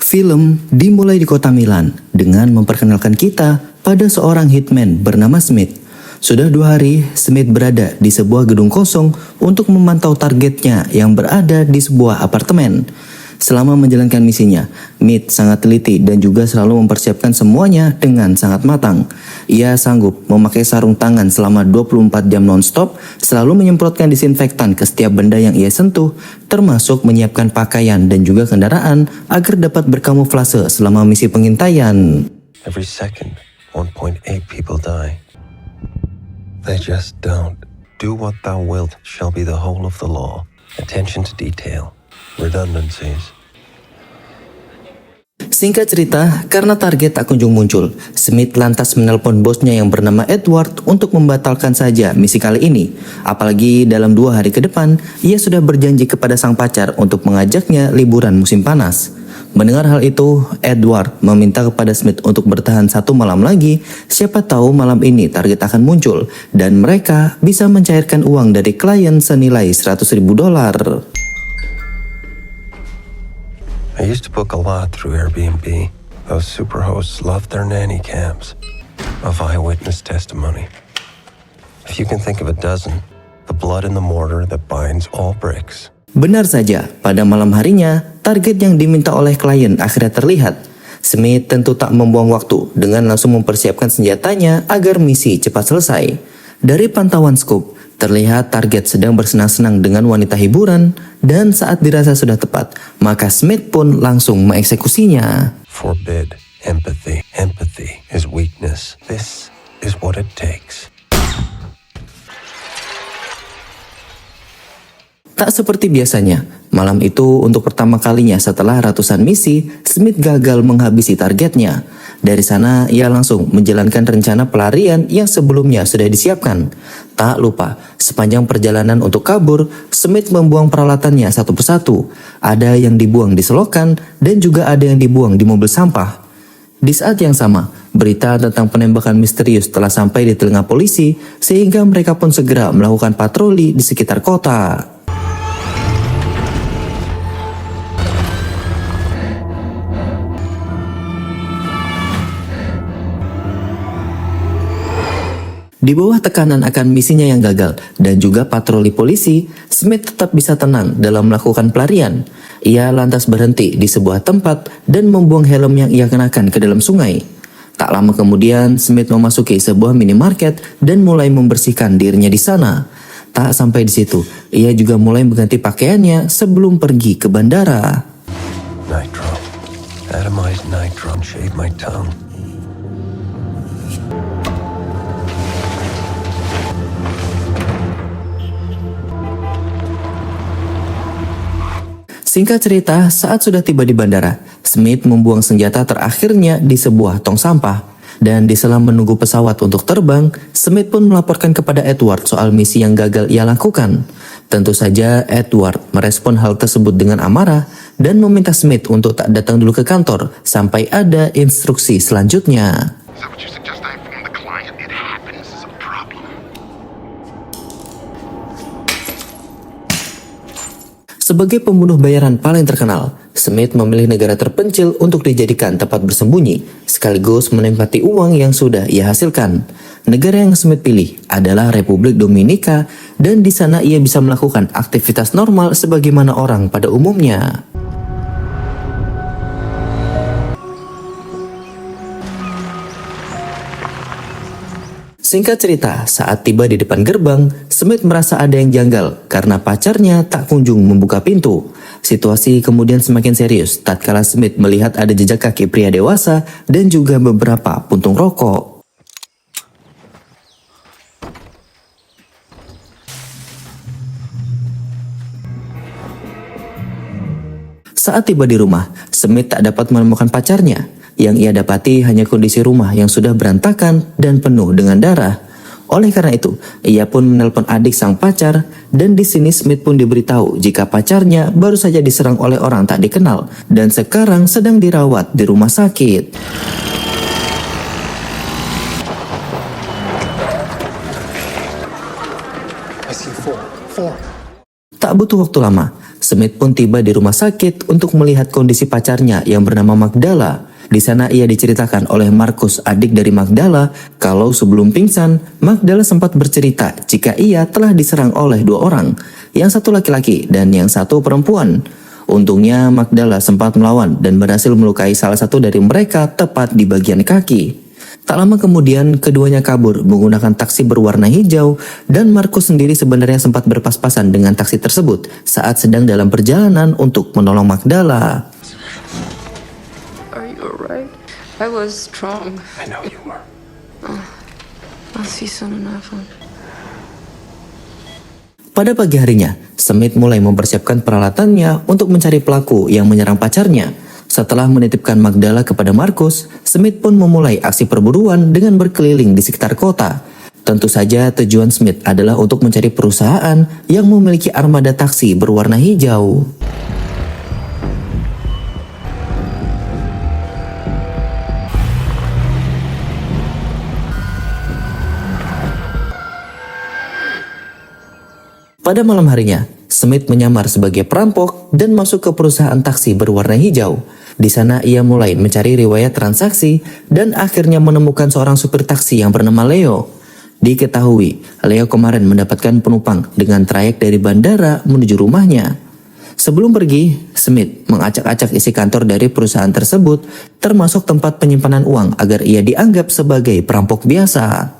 Film dimulai di kota Milan dengan memperkenalkan kita pada seorang hitman bernama Smith. Sudah 2 hari, Smith berada di sebuah gedung kosong untuk memantau targetnya yang berada di sebuah apartemen. Selama menjalankan misinya, Smith sangat teliti dan juga selalu mempersiapkan semuanya dengan sangat matang. Ia sanggup memakai sarung tangan selama 24 jam non-stop, selalu menyemprotkan disinfektan ke setiap benda yang ia sentuh, termasuk menyiapkan pakaian dan juga kendaraan agar dapat berkamuflase selama misi pengintaian. Every second, 1.8 people die. They just don't. Do what thou wilt shall be the whole of the law. Attention to detail. Redundancies. Singkat cerita, karena target tak kunjung muncul, Smith lantas menelpon bosnya yang bernama Edward untuk membatalkan saja misi kali ini. Apalagi dalam 2 hari ke depan, ia sudah berjanji kepada sang pacar untuk mengajaknya liburan musim panas. Mendengar hal itu, Edward meminta kepada Smith untuk bertahan 1 malam lagi. Siapa tahu malam ini target akan muncul dan mereka bisa mencairkan uang dari klien senilai $100.000. I used to book a lot through Airbnb. Those superhosts love their nanny cams of eyewitness testimony. If you can think of a dozen, the blood in the mortar that binds all bricks. Benar saja, pada malam harinya, target yang diminta oleh klien akhirnya terlihat. Smith tentu tak membuang waktu dengan langsung mempersiapkan senjatanya agar misi cepat selesai. Dari pantauan scope, terlihat target sedang bersenang-senang dengan wanita hiburan dan saat dirasa sudah tepat, maka Smith pun langsung mengeksekusinya. Forbid empathy. Empathy is weakness. This is what it takes. Tak seperti biasanya, malam itu untuk pertama kalinya setelah ratusan misi, Smith gagal menghabisi targetnya. Dari sana, ia langsung menjalankan rencana pelarian yang sebelumnya sudah disiapkan. Tak lupa, sepanjang perjalanan untuk kabur, Smith membuang peralatannya satu persatu. Ada yang dibuang di selokan dan juga ada yang dibuang di mobil sampah. Di saat yang sama, berita tentang penembakan misterius telah sampai di telinga polisi sehingga mereka pun segera melakukan patroli di sekitar kota. Di bawah tekanan akan misinya yang gagal dan juga patroli polisi, Smith tetap bisa tenang dalam melakukan pelarian. Ia lantas berhenti di sebuah tempat dan membuang helm yang ia kenakan ke dalam sungai. Tak lama kemudian, Smith memasuki sebuah minimarket dan mulai membersihkan dirinya di sana. Tak sampai di situ, ia juga mulai mengganti pakaiannya sebelum pergi ke bandara. Nitro. Atomized nitro. Shave my tongue. Singkat cerita, saat sudah tiba di bandara, Smith membuang senjata terakhirnya di sebuah tong sampah. Dan di sela menunggu pesawat untuk terbang, Smith pun melaporkan kepada Edward soal misi yang gagal ia lakukan. Tentu saja Edward merespon hal tersebut dengan amarah dan meminta Smith untuk tak datang dulu ke kantor sampai ada instruksi selanjutnya. Sebagai pembunuh bayaran paling terkenal, Smith memilih negara terpencil untuk dijadikan tempat bersembunyi, sekaligus menempati uang yang sudah ia hasilkan. Negara yang Smith pilih adalah Republik Dominika, dan di sana ia bisa melakukan aktivitas normal sebagaimana orang pada umumnya. Singkat cerita, saat tiba di depan gerbang, Smith merasa ada yang janggal karena pacarnya tak kunjung membuka pintu. Situasi kemudian semakin serius tatkala Smith melihat ada jejak kaki pria dewasa dan juga beberapa puntung rokok. Saat tiba di rumah, Smith tak dapat menemukan pacarnya. Yang ia dapati hanya kondisi rumah yang sudah berantakan dan penuh dengan darah. Oleh karena itu, ia pun menelpon adik sang pacar dan di sini Smith pun diberitahu jika pacarnya baru saja diserang oleh orang tak dikenal dan sekarang sedang dirawat di rumah sakit. I see four. Tak butuh waktu lama, Smith pun tiba di rumah sakit untuk melihat kondisi pacarnya yang bernama Magdala. Di sana ia diceritakan oleh Marcus, adik dari Magdala, kalau sebelum pingsan, Magdala sempat bercerita jika ia telah diserang oleh 2 orang, yang satu laki-laki dan yang satu perempuan. Untungnya Magdala sempat melawan dan berhasil melukai salah satu dari mereka tepat di bagian kaki. Tak lama kemudian, keduanya kabur menggunakan taksi berwarna hijau dan Marcus sendiri sebenarnya sempat berpas-pasan dengan taksi tersebut saat sedang dalam perjalanan untuk menolong Magdala. Are you alright? I was strong. I know you were. I'll see you soon enough. Pada pagi harinya, Smith mulai mempersiapkan peralatannya untuk mencari pelaku yang menyerang pacarnya. Setelah menitipkan Magdala kepada Marcus, Smith pun memulai aksi perburuan dengan berkeliling di sekitar kota. Tentu saja tujuan Smith adalah untuk mencari perusahaan yang memiliki armada taksi berwarna hijau. Pada malam harinya, Smith menyamar sebagai perampok dan masuk ke perusahaan taksi berwarna hijau. Di sana ia mulai mencari riwayat transaksi dan akhirnya menemukan seorang supir taksi yang bernama Leo. Diketahui, Leo kemarin mendapatkan penumpang dengan trayek dari bandara menuju rumahnya. Sebelum pergi, Smith mengacak-acak isi kantor dari perusahaan tersebut, termasuk tempat penyimpanan uang agar ia dianggap sebagai perampok biasa.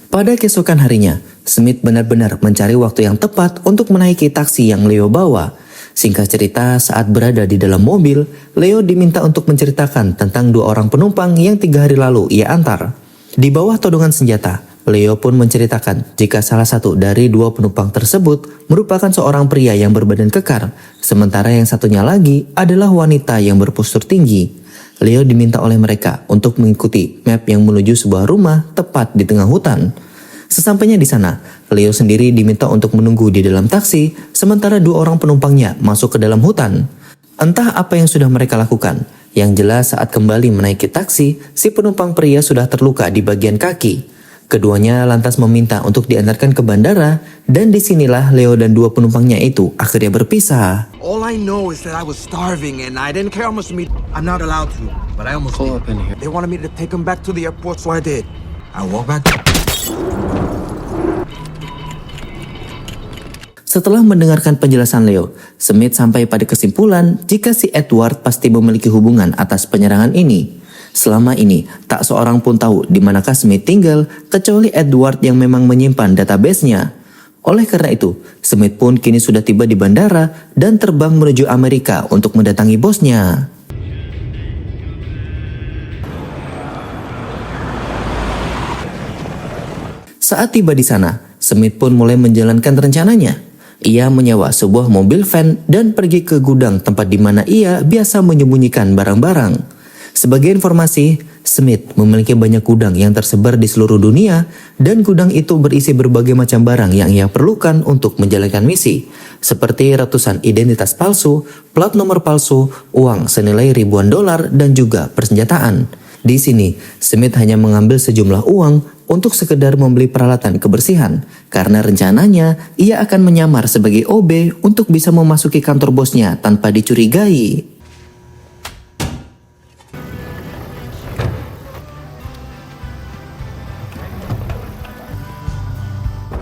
Pada keesokan harinya, Smith benar-benar mencari waktu yang tepat untuk menaiki taksi yang Leo bawa. Singkat cerita, saat berada di dalam mobil, Leo diminta untuk menceritakan tentang 2 orang penumpang yang 3 hari lalu ia antar. Di bawah todongan senjata, Leo pun menceritakan jika salah satu dari 2 penumpang tersebut merupakan seorang pria yang berbadan kekar, sementara yang satunya lagi adalah wanita yang berpostur tinggi. Leo diminta oleh mereka untuk mengikuti map yang menuju sebuah rumah tepat di tengah hutan. Sesampainya di sana, Leo sendiri diminta untuk menunggu di dalam taksi, sementara 2 orang penumpangnya masuk ke dalam hutan. Entah apa yang sudah mereka lakukan, yang jelas saat kembali menaiki taksi, si penumpang pria sudah terluka di bagian kaki. Keduanya lantas meminta untuk diantarkan ke bandara, dan disinilah Leo dan 2 penumpangnya itu akhirnya berpisah. All I know is that I was starving and I didn't care how much meat. I'm not allowed to, but I almost Pull did. up in here. They wanted me to take them back to the airport, so I did. I walked back. Setelah mendengarkan penjelasan Leo, Smith sampai pada kesimpulan jika si Edward pasti memiliki hubungan atas penyerangan ini. Selama ini, tak seorang pun tahu di manakah Smith tinggal kecuali Edward yang memang menyimpan database-nya. Oleh karena itu, Smith pun kini sudah tiba di bandara dan terbang menuju Amerika untuk mendatangi bosnya. Saat tiba di sana, Smith pun mulai menjalankan rencananya. Ia menyewa sebuah mobil van dan pergi ke gudang tempat di mana ia biasa menyembunyikan barang-barang. Sebagai informasi, Smith memiliki banyak gudang yang tersebar di seluruh dunia dan gudang itu berisi berbagai macam barang yang ia perlukan untuk menjalankan misi, seperti ratusan identitas palsu, plat nomor palsu, uang senilai ribuan dolar, dan juga persenjataan. Di sini, Smith hanya mengambil sejumlah uang untuk sekedar membeli peralatan kebersihan, karena rencananya ia akan menyamar sebagai OB untuk bisa memasuki kantor bosnya tanpa dicurigai.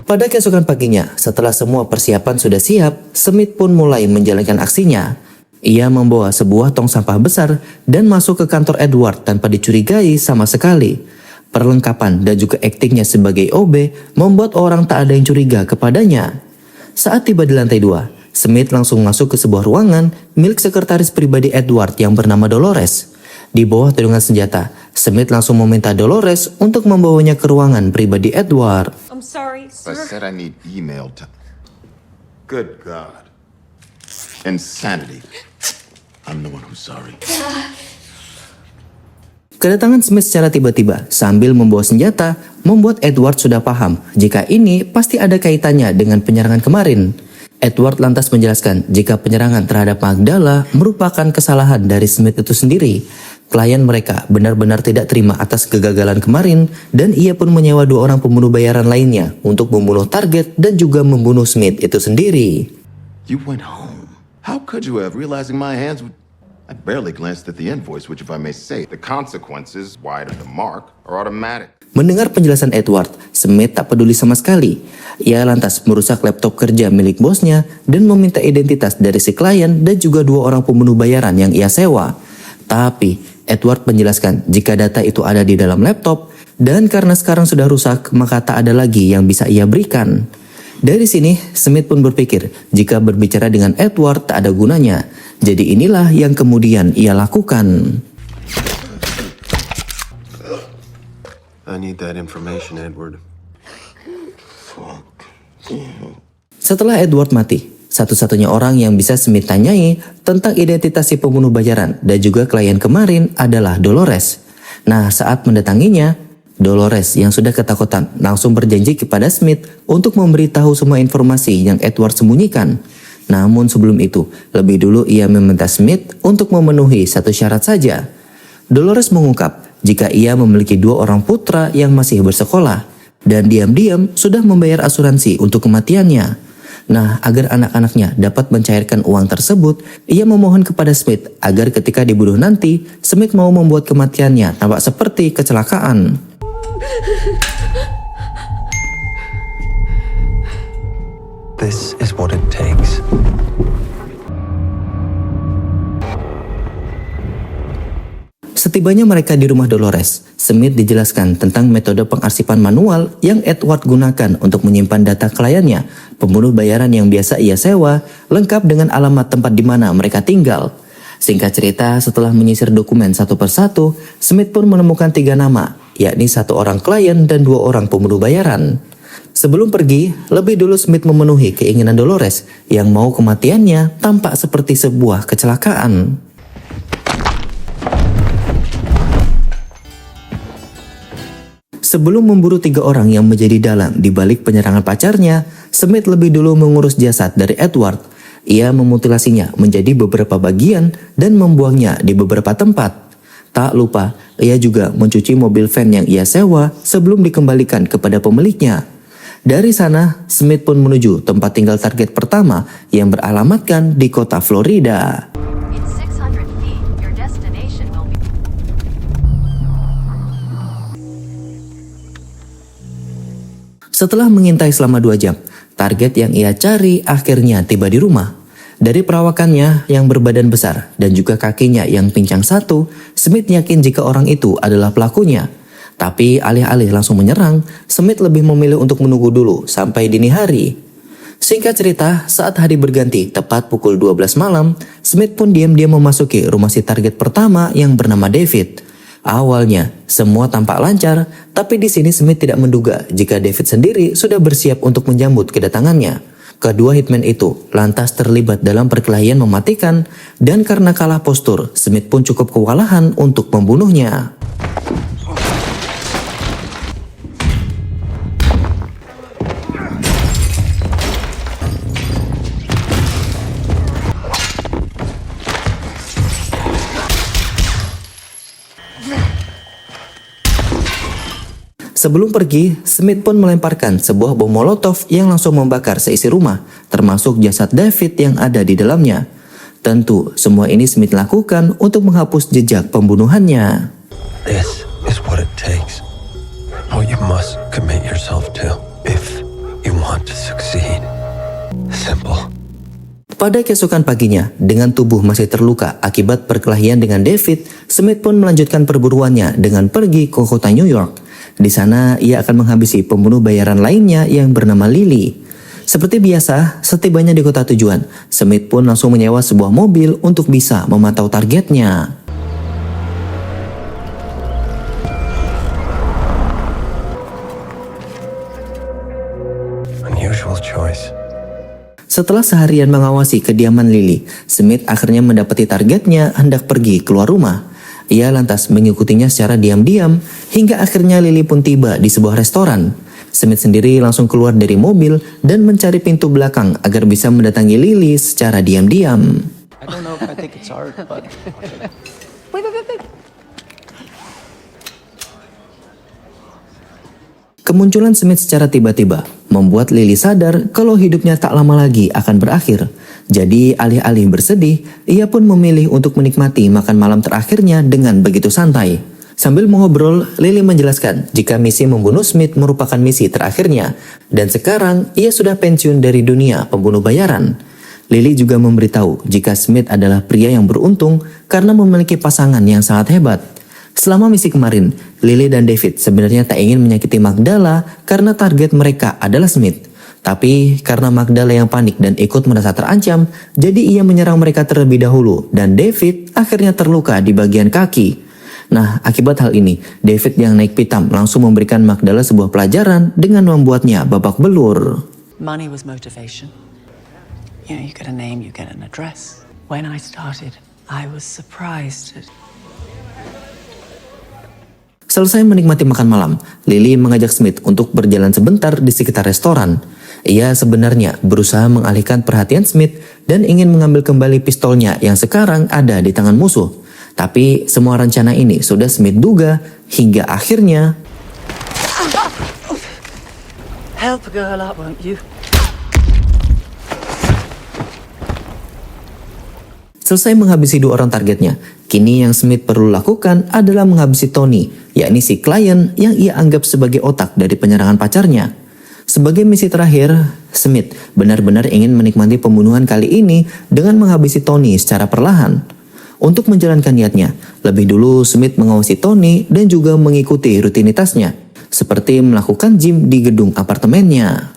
Pada keesokan paginya, setelah semua persiapan sudah siap, Smith pun mulai menjalankan aksinya. Ia membawa sebuah tong sampah besar dan masuk ke kantor Edward tanpa dicurigai sama sekali. Perlengkapan dan juga aktingnya sebagai OB membuat orang tak ada yang curiga kepadanya. Saat tiba di lantai 2, Smith langsung masuk ke sebuah ruangan milik sekretaris pribadi Edward yang bernama Dolores. Di bawah todongan senjata, Smith langsung meminta Dolores untuk membawanya ke ruangan pribadi Edward. I'm sorry, I sir. said I need email time. Good God. Insanity. I'm the one who's sorry. Kedatangan Smith secara tiba-tiba sambil membawa senjata membuat Edward sudah paham jika ini pasti ada kaitannya dengan penyerangan kemarin. Edward lantas menjelaskan jika penyerangan terhadap Magdala merupakan kesalahan dari Smith itu sendiri. Klien mereka benar-benar tidak terima atas kegagalan kemarin dan ia pun menyewa 2 orang pembunuh bayaran lainnya untuk membunuh target dan juga membunuh Smith itu sendiri. You went home. How could you have, realizing my hands would... I barely glanced at the invoice, which if I may say, the consequences, wide of the mark, are automatic. Mendengar penjelasan Edward, Smith tak peduli sama sekali. Ia lantas merusak laptop kerja milik bosnya dan meminta identitas dari si klien dan juga 2 orang pembunuh bayaran yang ia sewa. Tapi Edward menjelaskan jika data itu ada di dalam laptop dan karena sekarang sudah rusak maka tak ada lagi yang bisa ia berikan. Dari sini Smith pun berpikir jika berbicara dengan Edward tak ada gunanya. Jadi inilah yang kemudian ia lakukan. I need that information, Edward. Setelah Edward mati, satu-satunya orang yang bisa Smith tanyai tentang identitas si pembunuh bayaran dan juga klien kemarin adalah Dolores. Nah, saat mendatanginya, Dolores yang sudah ketakutan langsung berjanji kepada Smith untuk memberitahu semua informasi yang Edward sembunyikan. Namun sebelum itu, lebih dulu ia meminta Smith untuk memenuhi satu syarat saja. Dolores mengungkap jika ia memiliki 2 orang putra yang masih bersekolah dan diam-diam sudah membayar asuransi untuk kematiannya. Nah, agar anak-anaknya dapat mencairkan uang tersebut, ia memohon kepada Smith agar ketika dibunuh nanti, Smith mau membuat kematiannya tampak seperti kecelakaan. This is what it takes. Setibanya mereka di rumah Dolores, Smith dijelaskan tentang metode pengarsipan manual yang Edward gunakan untuk menyimpan data kliennya, pembunuh bayaran yang biasa ia sewa, lengkap dengan alamat tempat di mana mereka tinggal. Singkat cerita, setelah menyisir dokumen satu persatu, Smith pun menemukan 3 nama, yakni 1 orang klien dan 2 orang pembunuh bayaran. Sebelum pergi, lebih dulu Smith memenuhi keinginan Dolores yang mau kematiannya tampak seperti sebuah kecelakaan. Sebelum memburu 3 orang yang menjadi dalang di balik penyerangan pacarnya, Smith lebih dulu mengurus jasad dari Edward. Ia memutilasinya menjadi beberapa bagian dan membuangnya di beberapa tempat. Tak lupa, ia juga mencuci mobil van yang ia sewa sebelum dikembalikan kepada pemiliknya. Dari sana, Smith pun menuju tempat tinggal target pertama yang beralamatkan di kota Florida. In 600 feet, your destination will be... Setelah mengintai selama 2 jam, target yang ia cari akhirnya tiba di rumah. Dari perawakannya yang berbadan besar dan juga kakinya yang pincang satu, Smith yakin jika orang itu adalah pelakunya. Tapi alih-alih langsung menyerang, Smith lebih memilih untuk menunggu dulu sampai dini hari. Singkat cerita, saat hari berganti tepat pukul 12 malam, Smith pun diam-diam memasuki rumah si target pertama yang bernama David. Awalnya, semua tampak lancar, tapi di sini Smith tidak menduga jika David sendiri sudah bersiap untuk menyambut kedatangannya. Kedua hitman itu lantas terlibat dalam perkelahian mematikan, dan karena kalah postur, Smith pun cukup kewalahan untuk membunuhnya. Sebelum pergi, Smith pun melemparkan sebuah bom molotov yang langsung membakar seisi rumah, termasuk jasad David yang ada di dalamnya. Tentu, semua ini Smith lakukan untuk menghapus jejak pembunuhannya. This is what it takes. What you must commit yourself to if you want to succeed. Simple. Pada keesokan paginya, dengan tubuh masih terluka akibat perkelahian dengan David, Smith pun melanjutkan perburuannya dengan pergi ke kota New York. Di sana, ia akan menghabisi pembunuh bayaran lainnya yang bernama Lily. Seperti biasa, setibanya di kota tujuan, Smith pun langsung menyewa sebuah mobil untuk bisa memantau targetnya. Unusual choice. Setelah seharian mengawasi kediaman Lily, Smith akhirnya mendapati targetnya hendak pergi keluar rumah. Ia lantas mengikutinya secara diam-diam hingga akhirnya Lily pun tiba di sebuah restoran. Smith sendiri langsung keluar dari mobil dan mencari pintu belakang agar bisa mendatangi Lily secara diam-diam. I don't know if I think it's art, but... Wait. Kemunculan Smith secara tiba-tiba membuat Lily sadar kalau hidupnya tak lama lagi akan berakhir. Jadi alih-alih bersedih, ia pun memilih untuk menikmati makan malam terakhirnya dengan begitu santai. Sambil mengobrol, Lily menjelaskan jika misi membunuh Smith merupakan misi terakhirnya dan sekarang ia sudah pensiun dari dunia pembunuh bayaran. Lily juga memberitahu jika Smith adalah pria yang beruntung karena memiliki pasangan yang sangat hebat. Selama misi kemarin, Lily dan David sebenarnya tak ingin menyakiti Magdala karena target mereka adalah Smith. Tapi karena Magdala yang panik dan ikut merasa terancam, jadi ia menyerang mereka terlebih dahulu dan David akhirnya terluka di bagian kaki. Nah, akibat hal ini, David yang naik pitam langsung memberikan Magdala sebuah pelajaran dengan membuatnya babak belur. Money was motivation. You know, you get a name, you get an address. When I started, I was surprised at Selesai menikmati makan malam, Lily mengajak Smith untuk berjalan sebentar di sekitar restoran. Ia sebenarnya berusaha mengalihkan perhatian Smith dan ingin mengambil kembali pistolnya yang sekarang ada di tangan musuh. Tapi semua rencana ini sudah Smith duga hingga akhirnya help a girl out, won't you? selesai menghabisi 2 orang targetnya. Kini yang Smith perlu lakukan adalah menghabisi Tony, yakni si klien yang ia anggap sebagai otak dari penyerangan pacarnya. Sebagai misi terakhir, Smith benar-benar ingin menikmati pembunuhan kali ini dengan menghabisi Tony secara perlahan. Untuk menjalankan niatnya, lebih dulu Smith mengawasi Tony dan juga mengikuti rutinitasnya, seperti melakukan gym di gedung apartemennya.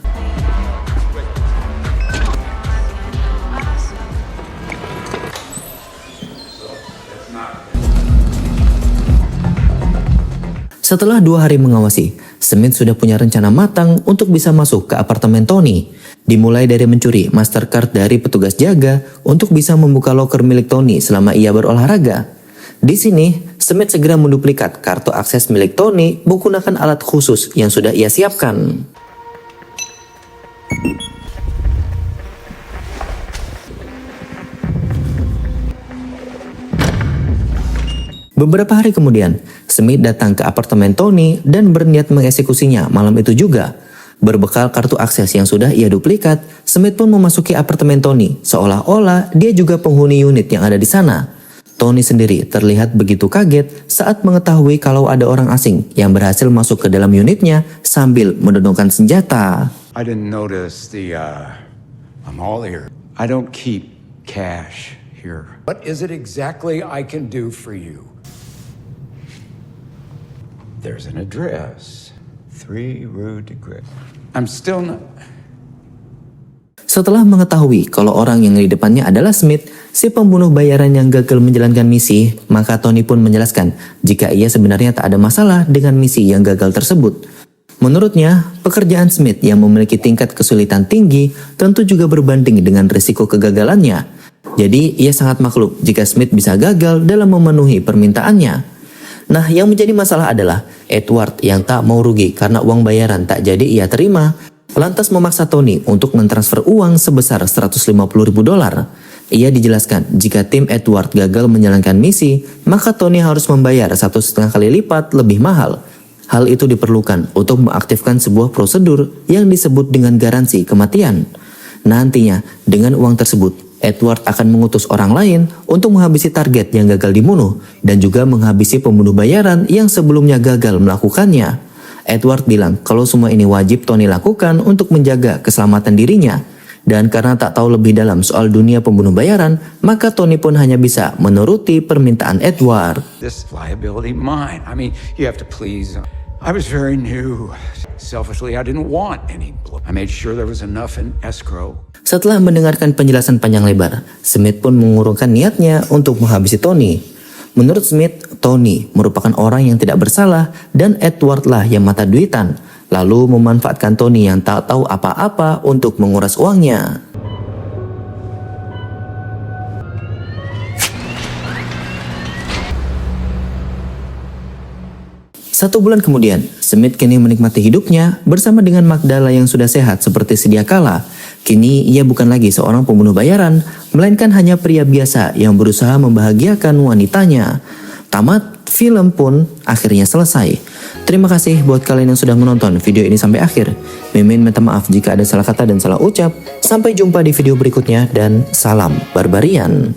Setelah 2 hari mengawasi, Smith sudah punya rencana matang untuk bisa masuk ke apartemen Tony. Dimulai dari mencuri Mastercard dari petugas jaga untuk bisa membuka loker milik Tony selama ia berolahraga. Di sini, Smith segera menduplikat kartu akses milik Tony menggunakan alat khusus yang sudah ia siapkan. Beberapa hari kemudian, Smith datang ke apartemen Tony dan berniat mengeksekusinya malam itu juga. Berbekal kartu akses yang sudah ia duplikat, Smith pun memasuki apartemen Tony, seolah-olah dia juga penghuni unit yang ada di sana. Tony sendiri terlihat begitu kaget saat mengetahui kalau ada orang asing yang berhasil masuk ke dalam unitnya sambil menodongkan senjata. I didn't notice I'm all here. I don't keep cash here. What is it exactly I can do for you? There's an address. 3 Rue de Grès. I'm still not... Setelah mengetahui kalau orang yang di depannya adalah Smith, si pembunuh bayaran yang gagal menjalankan misi, maka Tony pun menjelaskan jika ia sebenarnya tak ada masalah dengan misi yang gagal tersebut. Menurutnya, pekerjaan Smith yang memiliki tingkat kesulitan tinggi tentu juga berbanding dengan risiko kegagalannya. Jadi, ia sangat maklum jika Smith bisa gagal dalam memenuhi permintaannya. Nah, yang menjadi masalah adalah Edward yang tak mau rugi karena uang bayaran tak jadi ia terima, lantas memaksa Tony untuk mentransfer uang sebesar $150.000. Ia dijelaskan jika tim Edward gagal menjalankan misi, maka Tony harus membayar 1,5 kali lipat lebih mahal. Hal itu diperlukan untuk mengaktifkan sebuah prosedur yang disebut dengan garansi kematian. Nantinya, dengan uang tersebut, Edward akan mengutus orang lain untuk menghabisi target yang gagal dibunuh dan juga menghabisi pembunuh bayaran yang sebelumnya gagal melakukannya. Edward bilang kalau semua ini wajib Tony lakukan untuk menjaga keselamatan dirinya. Dan karena tak tahu lebih dalam soal dunia pembunuh bayaran, maka Tony pun hanya bisa menuruti permintaan Edward. This liability mine. I mean, you have to please. I was very new. Selfishly, I didn't want any blood. I made sure there was enough in escrow. Setelah mendengarkan penjelasan panjang lebar, Smith pun mengurungkan niatnya untuk menghabisi Tony. Menurut Smith, Tony merupakan orang yang tidak bersalah dan Edward lah yang mata duitan, lalu memanfaatkan Tony yang tak tahu apa-apa untuk menguras uangnya. Satu bulan kemudian, Smith kini menikmati hidupnya bersama dengan Magdala yang sudah sehat seperti sedia kala. Kini ia bukan lagi seorang pembunuh bayaran, melainkan hanya pria biasa yang berusaha membahagiakan wanitanya. Tamat, film pun akhirnya selesai. Terima kasih buat kalian yang sudah menonton video ini sampai akhir. Mimin minta maaf jika ada salah kata dan salah ucap. Sampai jumpa di video berikutnya dan salam barbarian.